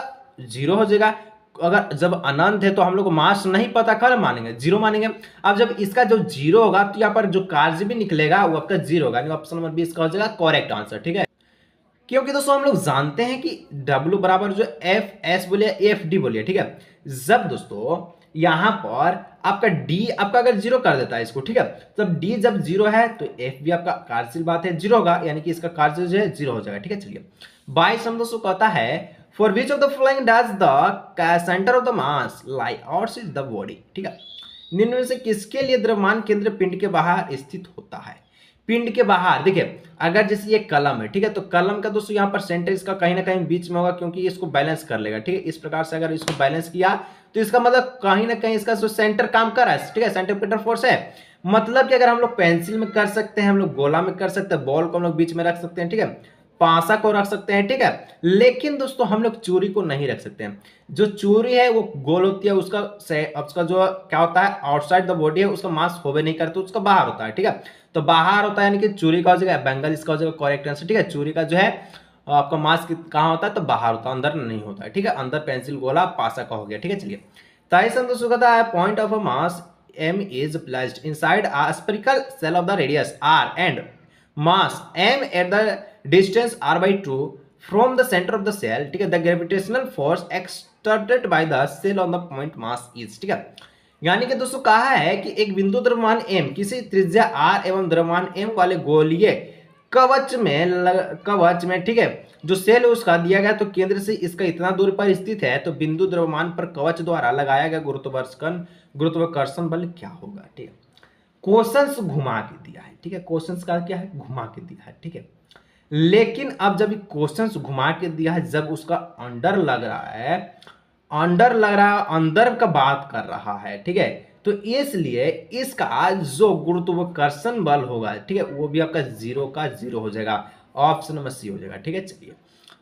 0 हो जाएगा। अगर जब अनंत है तो हम लोग मास नहीं पता, कल मानेंगे 0 मानेंगे। अब जब इसका जो 0 होगा तो यहाँ पर जो कार्य भी निकलेगा वो आपका 0 होगा, ऑप्शन नंबर 20 का हो जाएगा करेक्ट आंसर। ठीक है, क्योंकि दोस्तों हम लोग जानते हैं कि W बराबर जो FS बोलिए FD बोलिए, ठीक है, जब दोस्तों यहां पर आपका D आपका अगर 0 कर देता है इसको, ठीक है, तब D जब 0 है तो F भी आपका कार्यशील बात है 0 होगा, यानी कि इसका कार्य जो है 0 हो जाएगा। ठीक है, चलिए 22 हम दोस्तों कहता है for which of the following does the centre of the mass lie outside the body, ठीक है, निम्न में से किसके लिए द्रव्यमान केंद्र पिंड के बाहर स्थित होता है। पिंड के बाहर देखिए, अगर जैसे ये कलम है, ठीक है, तो कलम का दोस्तों यहाँ पर सेंटर इसका कहीं ना कहीं बीच में होगा, क्योंकि इसको बैलेंस कर लेगा। ठीक है, इस प्रकार से अगर इसको बैलेंस किया तो इसका मतलब कहीं ना कहीं इसका जो सेंटर काम कर रहा है, ठीक है, सेंट्रीपिटल फोर्स है। मतलब कि अगर हम लोग पेंसिल में कर सकते हैं, हम लोग गोला में कर सकते हैं, बॉल को हम लोग बीच में रख सकते हैं, ठीक है, पासा को रख सकते हैं, ठीक है, लेकिन दोस्तों हम लोग चूरी को नहीं रख सकते हैं। जो चूरी है वो गोल होती है, उसका जो क्या होता है आउटसाइड द बॉडी है, उसका मास होवे नहीं करता, उसका बाहर होता है। ठीक है, तो बाहर होता है, यानी कि चूरी का हो जाएगा बेंगल, इसका हो जाएगा करेक्ट आंसर। ठीक है, चूरी का जो है आपका मास कहाँ होता है, तो बाहर होता है, अंदर नहीं होता है। ठीक है, अंदर पेंसिल गोला पासा का हो गया। ठीक है, चलिए 23 दोस्तों कहता है point of a mass m is placed inside a spherical shell of the radius r and mass m at the distance r by 2 from the centre of the cell, ठीक है, the gravitational force exerted by the cell on the point mass is, ठीक है। यानी कि दोस्तों कहा है कि एक बिंदु द्रव्यमान m किसी त्रिज्या r एवं द्रव्यमान m वाले गोलीय कवच में, ठीक है, जो सेल है उसका दिया गया तो केंद्र से इसका इतना दूरी पर स्थित है, तो बिंदु द्रव्यमान पर कवच द्वारा लगाया गया गुरुत्वाकर्षण बल क्या होगा, ठीक है। क्वेश्चंस घुमा के दिया है, ठीक है, क्वेश्चंस का क्या है, घुमा के दिया है, ठीक है। लेकिन अब जब क्वेश्चंस घुमा के दिया है, जब उसका अंडर लग रहा है, अंदर का बात कर रहा है, ठीक है, तो इसलिए इसका जो गुरुत्वाकर्षण बल होगा, ठीक है, वो भी आपका 0 का 0 हो जाएगा, ऑप्शन नंबर सी हो जाएगा, ठीक है। चलिए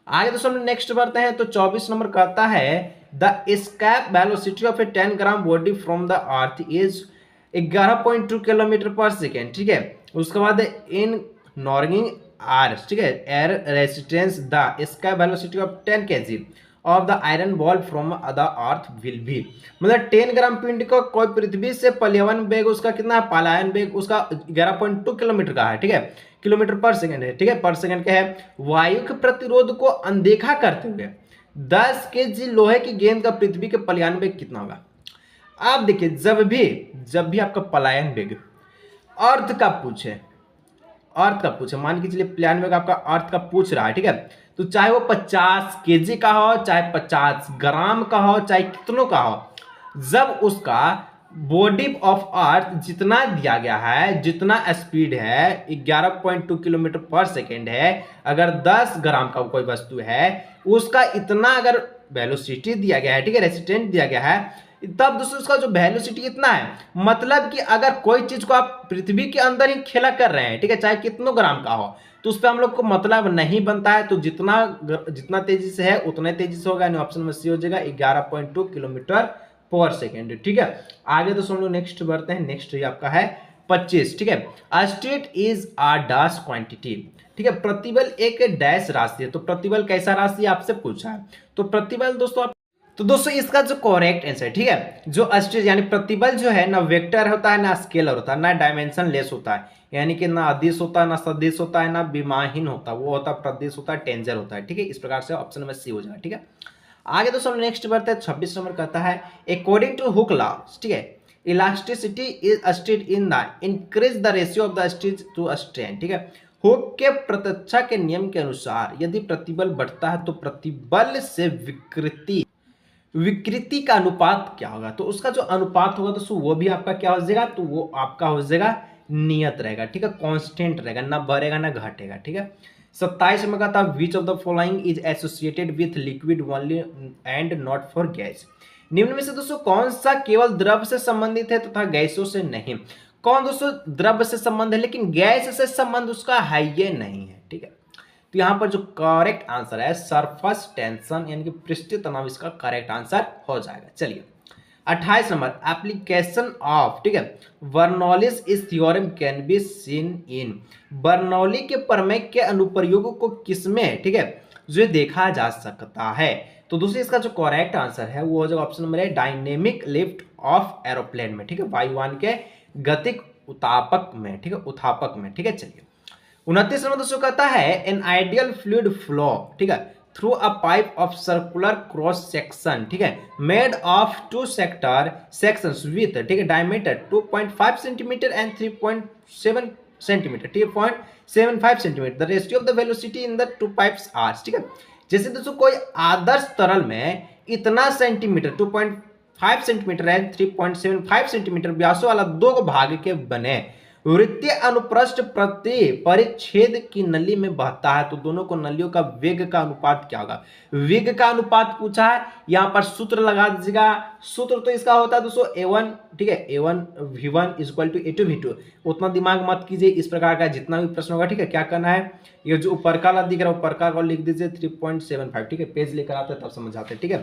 आगे दोस्तों हम नेक्स्ट बढ़ते हैं। तो 24 नंबर कहता है the escape velocity of A 10 gram body from the earth is 11.2 kilometre पर सेकेंड, ठीक है। उसके बाद इन नॉर्गिंग आर, ठीक है, air resistance the escape velocity of 10 kg of the iron ball from the earth will भी, मतलब 10 ग्राम पिंड का कोई पृथ्वी से पलायन वेग उसका कितना है, पलायन वेग उसका 11.2 किलोमीटर का है, ठीक है, किलोमीटर पर सेकंड है, ठीक है, पर सेकंड का है। वायु के प्रतिरोध को अनदेखा करते हुए 10 kg लोहे की गेंद का पृथ्वी के पलायन वेग कितना होगा। आप देखिए जब भी आपका पलायन वेग अर्थ का पूछे, मान के चलिए पलायन वेग आपका अर्थ का पूछ रहा है, ठीक है, तो चाहे वो 50 kg का हो, चाहे 50 ग्राम का हो, चाहे कितनों का हो, जब उसका बॉडी ऑफ अर्थ जितना दिया गया है, जितना स्पीड है 11.2 किलोमीटर पर सेकेंड है, अगर 10 ग्राम का कोई वस्तु है उसका इतना अगर वेलोसिटी दिया गया है, ठीक है, रेसिस्टेंट दिया गया है, तब दोस्तों उसका जो वेलोसिटी इतना है, मतलब कि अगर कोई चीज को आप पृथ्वी के अंदर ही खेला कर रहे हैं, ठीक है, चाहे कितनों ग्राम का हो, तो उस पर हम लोग को मतलब नहीं बनता है, तो जितना तेजी से है उतने तेजी से होगा, ऑप्शन में सी हो जाएगा 11.2 किलोमीटर पर सेकेंड, ठीक है। आगे दोस्तों हम लोग नेक्स्ट बढ़ते हैं। नेक्स्ट ये आपका है 25, ठीक है। A state is a dash quantity, ठीक है, प्रतिबल एक डैश राशि है, तो प्रतिबल कैसा राशि आपसे पूछा है, तो प्रतिबल दोस्तों इसका जो करेक्ट आंसर, ठीक है, जो स्टेट यानी प्रतिबल जो है ना वेक्टर होता है ना स्केलर होता है ना डायमेंशन लेस होता है, यानी कि ना अदिश होता है ना सदिश होता है ना विमाहीन होता है, वो होता है प्रदिश होता है, टेंजर होता है, ठीक है। इस प्रकार से ऑप्शन नंबर सी हो जाएगा, ठीक है। आगे दोस्तों नेक्स्ट बढ़ते हैं। 26 नंबर कहता है अकॉर्डिंग टू हुक लॉ, ठीक है, elasticity is state in the increase the ratio of the stretch to strain, ठीक है। हुक के प्रत्यक्षा के नियम के अनुसार यदि प्रतिबल बढ़ता है तो प्रतिबल से विकृति का अनुपात क्या होगा, तो उसका जो अनुपात होगा दोस्तों वो भी आपका क्या हो जाएगा, तो वो आपका हो जाएगा नियत रहेगा, ठीक है, कांस्टेंट रहेगा, ना बढ़ेगा ना घटेगा, ठीक है। 27 में कहता है which of the following is associated with liquid only and not for gas, निम्न में से दोस्तों कौन सा केवल द्रव से संबंधित है तथा गैसों से नहीं। कौन दोस्तों द्रव से संबंध है लेकिन गैस से संबंध उसका है ये नहीं है, ठीक है। तो यहां पर जो करेक्ट आंसर है सरफेस टेंशन यानी कि पृष्ठीय तनाव, इसका करेक्ट आंसर हो जाएगा। चलिए 28 नंबर एप्लीकेशन ऑफ, ठीक है, बर्नौलीज इस theorem can be seen in, Bernoulli के प्रमेय के अनुप्रयोग को किसमें, ठीक है, जो देखा जा सकता है, तो दूसरी इसका जो करेक्ट आंसर है वो हो जाएगा option number A dynamic lift off aeroplane में, ठीक है, वायुयान के गतिक उत्तापक में, ठीक है, उत्थापक में, ठीक है। चलिए 29 नंबर दोस्तों कहता है एन आइडियल फ्लूइड फ्लो, ठीक है, through a pipe of circular cross section, ठीक है, मेड ऑफ 2 सेक्शंस विथ, ठीक है, डायमीटर 2.5 सेंटीमीटर एंड 3.7 सेंटीमीटर, ठीक है, 0.75 centimetre, the ratio of the velocity in the 2 pipes are, ठीक है। जैसे दोस्तों कोई आदर्श तरल में इतना सेंटीमीटर 2.5 सेंटीमीटर है 3.75 सेंटीमीटर व्यासों वाला 2 भाग के बने वृत्तीय अनुप्रस्थ प्रति परिच्छेद की नली में बहता है, तो दोनों को नलियों का वेग का अनुपात क्या होगा, वेग का अनुपात पूछा है, यहां पर सूत्र लगा दीजिएगा। सूत्र तो इसका होता है दोस्तों A1, ठीक है, A1 V1 = A2 V2, उतना दिमाग मत कीजिए, इस प्रकार का जितना भी प्रश्न होगा, ठीक है, क्या करना है, ये जो ऊपर का दिख रहा है ऊपर का लिख दीजिए 3.75, ठीक है, पेज लेकर आते हैं तब समझाते हैं, ठीक है,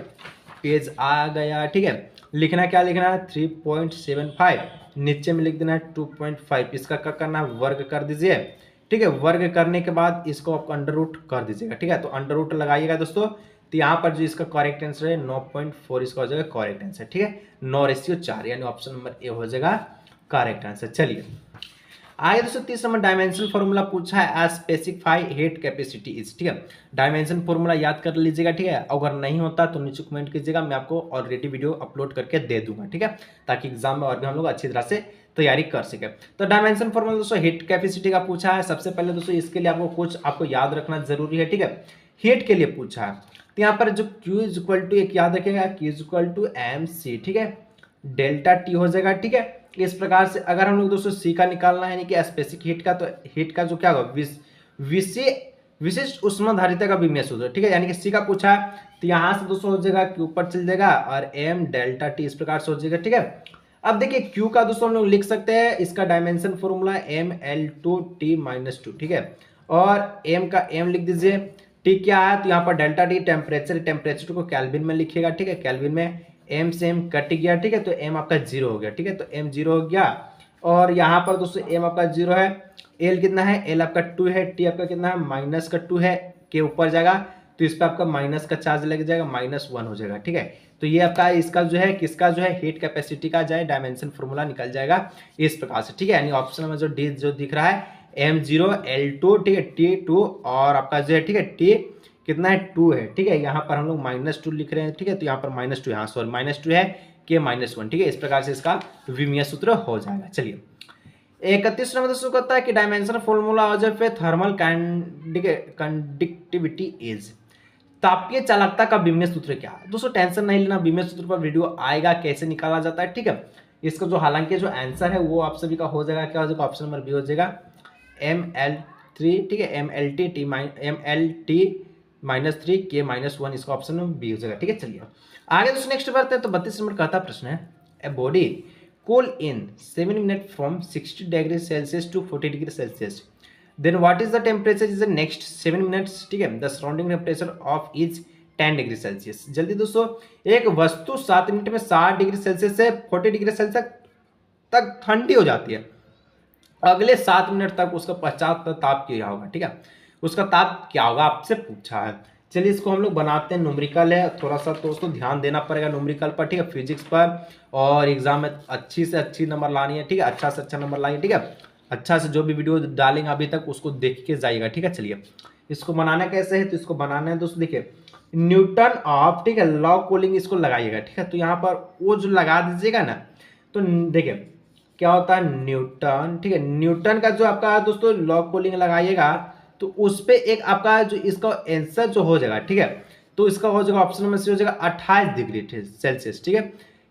पेज आ गया, ठीक है, लिखना क्या लिखना है 3.75, नीचे में लिख देना है 2.5, इसका क्या करना है वर्ग कर दीजिए, ठीक है, वर्ग करने के बाद इसको आप अंडर रूट कर दीजिएगा, ठीक है, तो अंडर रूट लगाइएगा दोस्तों, तो यहाँ पर जो इसका करेक्ट आंसर है 9.4 इसका हो जाएगा करेक्ट आंसर, ठीक है, 9:4 यानी ऑप्शन नंबर ए हो जाएगा करेक्ट आंसर। चलिए आगे दोस्तों 30 नंबर डायमेंशन फॉर्मूला पूछा है, as specify heat capacity is, ठीक है। डायमेंशन फॉर्मूला याद कर लीजिएगा, ठीक है। अगर नहीं होता तो नीचे कमेंट कीजिएगा, मैं आपको ऑलरेडी वीडियो अपलोड करके दे दूंगा, ठीक है, ताकि एग्जाम में और भी हम लोग अच्छी तरह से तैयारी कर सके। तो डायमेंशन फॉर्मूला दोस्तों हीट कैपेसिटी का पूछा है। सबसे पहले दोस्तों इसके लिए आपको याद रखना जरूरी है, ठीक है। हीट के लिए पूछा है, तो यहाँ पर जो Q इज इक्वल टू, एक याद रखिएगा, Q is equal to MC, ठीक है, डेल्टा T हो जाएगा, ठीक है। इस प्रकार से अगर हम लोग दोस्तों C का निकालना है, यानी कि स्पेसिफिक हीट का, तो हीट का जो क्या होगा, विशिष्ट उष्माधारिता का विमेय सूत्र, ठीक है, यानी कि C का पूछा है, तो यहाँ से दोस्तों हो जाएगा Q ऊपर चल जाएगा और M डेल्टा T इस प्रकार से हो जाएगा, ठीक है। अब देखिए Q का दोस्तों हम लोग लिख सकते हैं, इसका डायमेंशन फॉर्मूला ML2T-2, ठीक है, और M का M लिख दीजिए, T क्या है, तो यहाँ पर डेल्टा T टेम्परेचर को केल्विन में लिखिएगा, ठीक है, केल्विन में M से M कट गया, ठीक है, तो M आपका 0 हो गया, ठीक है, तो M 0 हो गया। और यहाँ पर दोस्तों M आपका 0 है, L कितना है, L आपका 2 है, T आपका कितना है, -2 है, के ऊपर जाएगा तो इस पर आपका माइनस का चार्ज लग जाएगा, -1 हो जाएगा, ठीक है। तो ये आपका इसका जो है किसका जो है हीट कैपेसिटी का जो है डायमेंशन फॉर्मूला निकल जाएगा इस प्रकार से, ठीक है। यानी ऑप्शन में जो डी जो दिख रहा है M0 L2, ठीक है, T2 और आपका जो है, ठीक है, T कितना है, 2 है, ठीक है। यहाँ पर हम लोग -2 लिख रहे हैं, ठीक है, तो यहाँ पर -2, यहाँ सॉरी -2 है, के -1, ठीक है। इस प्रकार से इसका विमीय सूत्र हो जाएगा। चलिए 31 नंबर दोस्तों कहता है कि डायमेंशन फॉर्मूला हो जाए थर्मल कंडक्टिविटी इज, तापीय चालकता का विमीय सूत्र क्या है। दोस्तों टेंशन नहीं लेना, विमीय सूत्र पर वीडियो आएगा कैसे निकाला जाता है, ठीक है। इसका जो हालांकि जो आंसर है वो आप सभी का हो जाएगा, क्या हो जाएगा, ऑप्शन नंबर बी हो जाएगा ML3, ठीक है, MLT -3 के -1, इसका ऑप्शन नंबर बी हो जाएगा, ठीक है। चलिए आगे दोस्तों नेक्स्ट बढ़ते हैं। तो 32 नंबर कहता प्रश्न है, a body cool in 7 minutes from 60 degrees Celsius to 40 degrees Celsius. Then what is the temperature is the next 7 minutes, ठीक है, the surrounding temperature of each 10 degree Celsius. जल्दी दोस्तों, एक वस्तु 7 मिनट में 60 डिग्री सेल्सियस से 40 डिग्री सेल्सियस तक ठंडी हो जाती है, अगले 7 मिनट तक उसका पश्चात ताप क्या होगा, ठीक है, उसका ताप क्या होगा आपसे पूछा है। चलिए इसको हम लोग बनाते हैं, न्यूमेरिकल है, थोड़ा सा दोस्तों ध्यान देना पड़ेगा न्यूमेरिकल पर, ठीक है, फिजिक्स पर, और एग्जाम में अच्छी से अच्छी नंबर लानी है, ठीक है, अच्छा से अच्छा नंबर लाइए, ठीक है। अच्छा से जो भी वीडियो डालेंगे अभी तक उसको देख के जाइएगा, ठीक है। चलिए इसको बनाना कैसे है, तो इसको बनाना है दोस्तों, देखिए न्यूटन ऑफ, ठीक है, लॉ कूलिंग इसको लगाइएगा, ठीक है। तो यहाँ पर वो जो लगा दीजिएगा ना, तो देखिए क्या होता है न्यूटन, ठीक है, न्यूटन का जो आपका दोस्तों लॉ कूलिंग लगाइएगा तो उस पे एक आपका जो इसका आंसर जो हो जाएगा, ठीक है, तो इसका हो जाएगा ऑप्शन नंबर सी हो जाएगा 28 डिग्री सेल्सियस, ठीक है।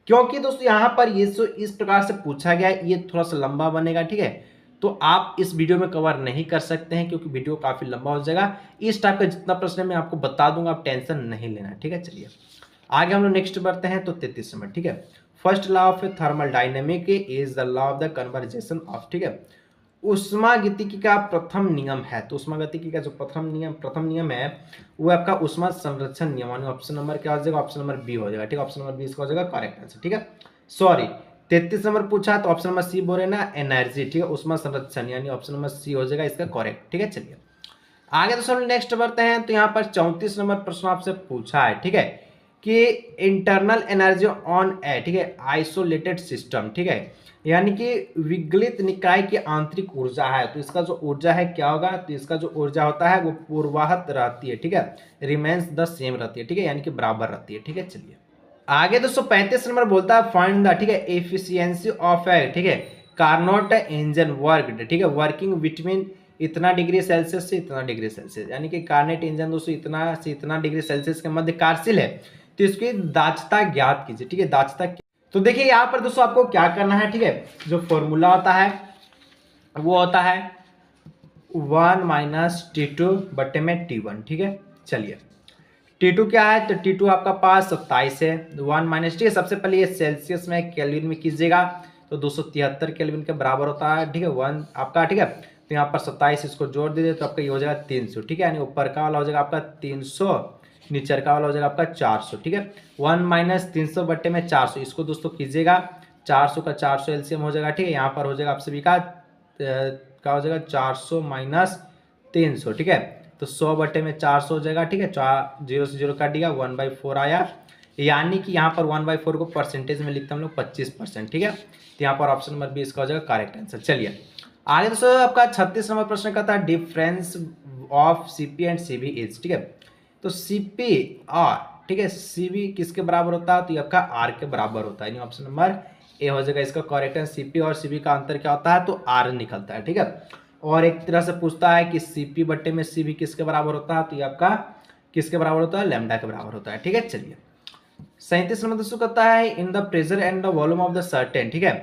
क्योंकि दोस्तों यहाँ पर ये जो इस प्रकार से पूछा गया है ये थोड़ा सा लंबा बनेगा, ठीक है, तो आप इस वीडियो में कवर नहीं कर सकते हैं क्योंकि वीडियो काफी लंबा हो जाएगा। इस टाइप का जितना प्रश्न है मैं आपको बता दूंगा, आप टेंशन नहीं लेना, ठीक है। चलिए आगे हम लोग नेक्स्ट बढ़ते हैं। तो 33 नंबर, ठीक है, first law of thermal dynamic is the law of the conversation of, ठीक है, उष्मागतिकी का प्रथम नियम है। तो उष्मागतिकी का जो प्रथम नियम है वो आपका उष्मा संरक्षण नियम, यानी ऑप्शन नंबर क्या हो जाएगा, ऑप्शन नंबर बी हो जाएगा, ठीक है, ऑप्शन नंबर बी इसका हो जाएगा करेक्ट आंसर, ठीक है। सॉरी 33 नंबर पूछा तो ऑप्शन नंबर सी बोल रहे ना, एनर्जी, ठीक है, उष्मा संरक्षण, यानी ऑप्शन नंबर सी हो जाएगा इसका करेक्ट, ठीक है। चलिए आगे दोस्तों नेक्स्ट बढ़ते हैं। तो यहाँ पर 34 नंबर प्रश्न आपसे पूछा है, ठीक है, कि इंटरनल एनर्जी ऑन ए, ठीक है, आइसोलेटेड सिस्टम, ठीक है, यानी कि विगलित निकाय की आंतरिक ऊर्जा है, तो इसका जो ऊर्जा है क्या होगा, तो इसका जो ऊर्जा होता है वो पूर्वाहत रहती है, ठीक है, रिमेन्स द सेम रहती है, ठीक है, यानी कि बराबर रहती है, ठीक है। चलिए आगे दोस्तों 35 नंबर बोलता है फाइंड द, ठीक है, एफिशिएंसी ऑफ ए, ठीक है, कार्नोट इंजन वर्क, ठीक है, वर्किंग बिटवीन इतना डिग्री सेल्सियस से इतना डिग्री सेल्सियस, यानी कि कार्नेट इंजन दोस्तों इतना से इतना डिग्री सेल्सियस के मध्य कार्यशील है, तो इसकी दाक्षता ज्ञात कीजिए, ठीक है, दाक्षता। तो देखिए यहाँ पर दोस्तों आपको क्या करना है, ठीक है, जो फॉर्मूला होता है वो होता है 1 - T2 बटे में T1, ठीक है। चलिए T2 क्या है, तो T2 आपका पास 27 है, 1 - ठीक है, सबसे पहले ये सेल्सियस में केल्विन में कीजिएगा, तो 273 केल्विन के बराबर होता है, ठीक है, 1 आपका, ठीक है, तो यहाँ पर 27 इसको जोड़ दीजिए तो आपका ये हो जाएगा 300, ठीक है, यानी ऊपर का वाला हो जाएगा आपका 300, नीचे का वाला हो जाएगा आपका 400, ठीक है। 1 - 300 बट्टे में 400, इसको दोस्तों कीजिएगा, 400 का 400 एलसीएम हो जाएगा, ठीक है, यहाँ पर हो जाएगा आप सभी का क्या हो जाएगा 400 - 300, ठीक है, तो 100 बट्टे में 400 हो जाएगा, ठीक है, 0 से 0 काट दिया, 1/4 आया, यानी कि यहाँ पर 1/4 को परसेंटेज में लिखते हैं हम लोग 25%, ठीक है, तो यहाँ पर ऑप्शन नंबर बी इसका हो जाएगा करेक्ट आंसर। चलिए आगे दोस्तों आपका 36 नंबर प्रश्न का था difference of CP and CB is, ठीक है। तो सीपी और ठीक है सीबी किसके बराबर होता है, तो ये आपका आर के बराबर होता है, यानी ऑप्शन नंबर ए हो जाएगा इसका करेक्ट है। सीपी और सीबी का अंतर क्या होता है, तो आर निकलता है, ठीक है। और एक तरह से पूछता है कि सीपी बट्टे में सीबी किसके बराबर होता है, तो ये आपका किसके बराबर होता है, लैम्डा के बराबर होता है, ठीक है। चलिए 37 नंबर दोस्तों कहता है in the pressure and the volume of the certain, ठीक है,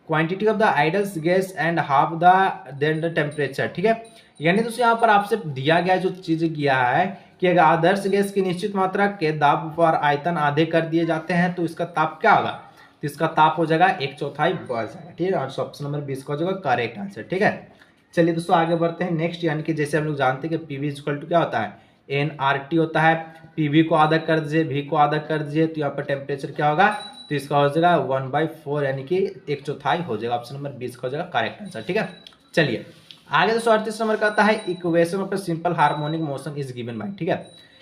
quantity of the ideal gas and half the then the temperature, ठीक है। यानी दोस्तों यहाँ पर आपसे दिया गया जो चीज किया है कि अगर आदर्श गैस की निश्चित मात्रा के दाब पर आयतन आधे कर दिए जाते हैं तो इसका ताप क्या होगा, तो इसका ताप हो जाएगा 1/4 बढ़ जाएगा, ठीक है। ऑप्शन नंबर 20 का हो जाएगा करेक्ट आंसर, ठीक है। चलिए दोस्तों आगे बढ़ते हैं नेक्स्ट, यानी कि जैसे हम लोग जानते हैं कि पीवी इक्वल टू क्या होता है, एनआरटी होता है। पीवी को आधा कर दीजिए, वी को आधा कर दीजिए, तो यहाँ पर टेम्परेचर क्या होगा, तो इसका हो जाएगा 1/4 यानी कि 1/4 हो जाएगा। ऑप्शन नंबर 20 का हो जाएगा करेक्ट आंसर, ठीक है। चलिए आगे दोस्तों 38 नंबर का आता है equation of simple harmonic motion is given by, ठीक है,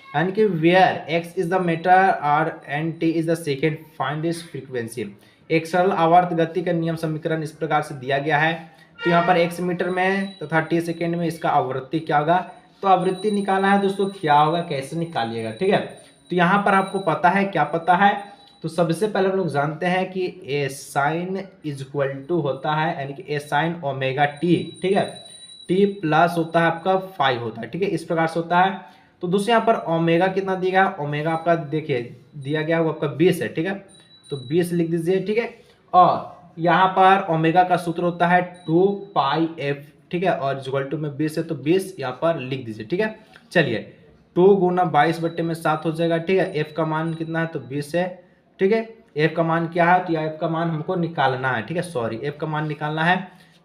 यानी कि where x is the metre और n t is the second find is frequency. एक सरल आवर्त गति का नियम समीकरण इस प्रकार से दिया गया है, तो यहाँ पर एक्स मीटर में तथा टी सेकेंड में इसका आवृत्ति क्या होगा, तो आवृत्ति निकालना है दोस्तों, क्या होगा कैसे निकालिएगा, ठीक है। तो यहाँ पर आपको पता है, क्या पता है, तो सबसे पहले हम लोग जानते हैं कि ए साइन इज इक्वल टू होता है, यानी कि ए साइन ओमेगा टी, ठीक है, टी प्लस होता है आपका 5 होता है, ठीक है, इस प्रकार से होता है। तो दोस्तों यहाँ पर ओमेगा कितना दिया गया, ओमेगा आपका देखिए दिया गया वो आपका 20 है, ठीक है, तो 20 लिख दीजिए, ठीक है। और यहाँ पर ओमेगा का सूत्र होता है 2πf, ठीक है, और इक्वल टू में 20 है तो 20 यहाँ पर लिख दीजिए, ठीक है। चलिए 2 गुना 22/7 हो जाएगा, ठीक है। एफ का मान कितना है, तो 20 है, ठीक है। एफ का मान क्या है, तो यह एफ का मान हमको निकालना है, ठीक है, सॉरी एफ का मान निकालना है।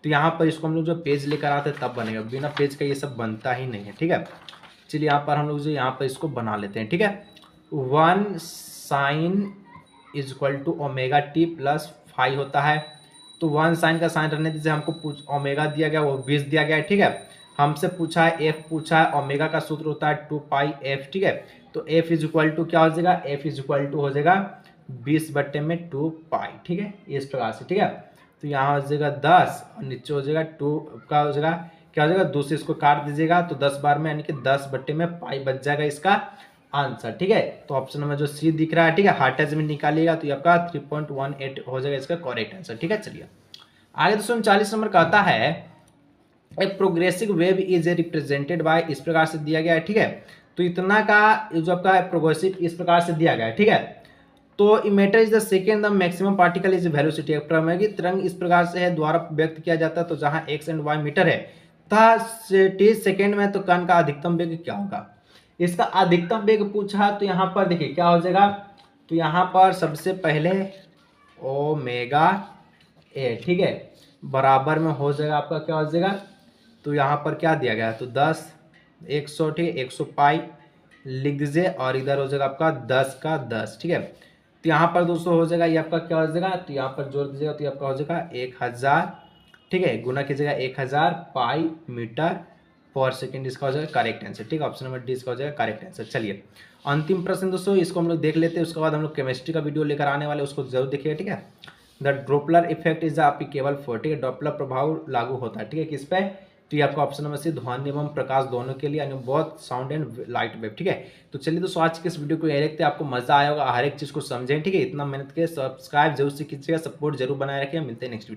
तो यहाँ पर इसको हम लोग जो पेज लेकर आते हैं तब बनेगा, बिना पेज का ये सब बनता ही नहीं है, ठीक है। चलिए यहाँ पर हम लोग जो यहाँ पर इसको बना लेते हैं, ठीक है। 1 sine is equal to omega t plus 5 होता है, तो 1 साइन का साइन रहने दीजिए, हमको ओमेगा दिया गया वो 20 दिया गया है, ठीक है। हमसे पूछा है एफ पूछा है, ओमेगा का सूत्र होता है 2πf, ठीक है। तो एफ इज इक्वल टू क्या हो जाएगा, एफ इज इक्वल टू हो जाएगा 20/2π, ठीक है, इस प्रकार से, ठीक है। तो यहाँ हो जाएगा 10 और नीचे हो जाएगा 2 का हो जाएगा क्या हो जाएगा, 2 से इसको काट दीजिएगा तो 10 बार में यानी कि 10/π बच जाएगा इसका आंसर, ठीक है। तो ऑप्शन में जो सी दिख रहा है, ठीक है, हार्टेज में निकालिएगा तो ये आपका 3.18 हो जाएगा इसका करेक्ट आंसर, ठीक है। चलिए आगे दोस्तों 40 नंबर का आता है a progressive wave is represented by, इस प्रकार से दिया गया है, ठीक है। तो इतना का जो आपका प्रोग्रेसिव इस प्रकार से दिया गया है, ठीक है। तो emitter is the second the maximum particle is velocity, प्रारंभिक तरंग इस प्रकार से है द्वारा व्यक्त किया जाता है, तो जहां एक्स एंड वाई मीटर है तथा 30 सेकेंड में तो कण का अधिकतम वेग क्या होगा, इसका अधिकतम वेग पूछा। तो यहाँ पर देखिए क्या हो जाएगा, तो यहाँ पर सबसे पहले ओमेगा ए, ठीक है, बराबर में हो जाएगा आपका क्या हो जाएगा, तो यहाँ पर क्या दिया गया है, तो 10 100, ठीक है, 100π लिख दीजिए और इधर हो जाएगा आपका 10 का 10, ठीक है। तो यहाँ पर दोस्तों हो जाएगा ये आपका क्या हो जाएगा, तो यहाँ पर जोड़ दीजिएगा तो आपका हो जाएगा 1000, ठीक है, गुना कीजिएगा 1000 पाई मीटर पर सेकेंड, इसका हो जाएगा करेक्ट आंसर, ठीक है। ऑप्शन नंबर डी इसका हो जाएगा करेक्ट आंसर। चलिए अंतिम प्रश्न दोस्तों, इसको हम लोग देख लेते हैं, उसके बाद हम लोग केमिस्ट्री का वीडियो लेकर आने वाले, उसको जरूर देखिएगा, ठीक है। The Doppler effect is applicable for, ठीक है, डॉपलर प्रभाव लागू होता है, ठीक है, किस पे, तो ये आपका ऑप्शन नंबर सी ध्वनि एवं प्रकाश दोनों के लिए, यानी बहुत साउंड एंड लाइट वेव, ठीक है। तो चलिए दोस्तों आज के इस वीडियो को यही रखते हैं, आपको मजा आया होगा, हर एक चीज को समझें, ठीक है, इतना मेहनत के सब्सक्राइब जरूर से कीजिएगा, सपोर्ट जरूर बनाए रखें, मिलते हैं नेक्स्ट वीडियो।